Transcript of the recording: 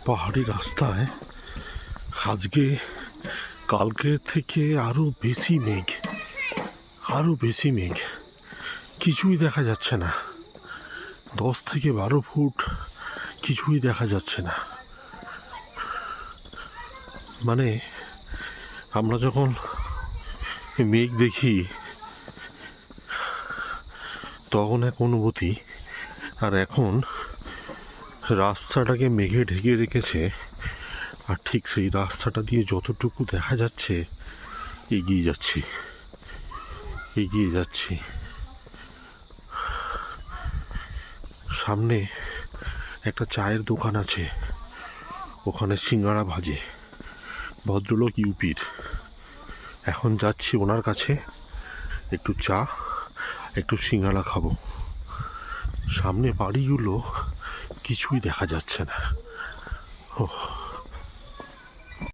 পাহাড়ি রাস্তায় আজকে কালকের থেকে আরো বেশি মেঘ, কিছুই দেখা যাচ্ছে না। 10 থেকে 12 ফুট কিছুই দেখা যাচ্ছে না। মানে আমরা যখন মেঘ দেখি তখন এক অনুভূতি, আর এখন রাস্তাটাকে মেঘে ঢেকে রেখেছে, আর ঠিক সেই রাস্তাটা দিয়ে যতটুকু দেখা যাচ্ছে এগিয়ে যাচ্ছি। সামনে একটা চায়ের দোকান আছে, ওখানে সিঙ্গাড়া ভাজে ভদ্রলোক ইউপির। এখন যাচ্ছি ওনার কাছে, একটু চা একটু সিঙ্গাড়া খাবো। সামনে বাড়িগুলো কিছুই দেখা যাচ্ছে না। ওহ।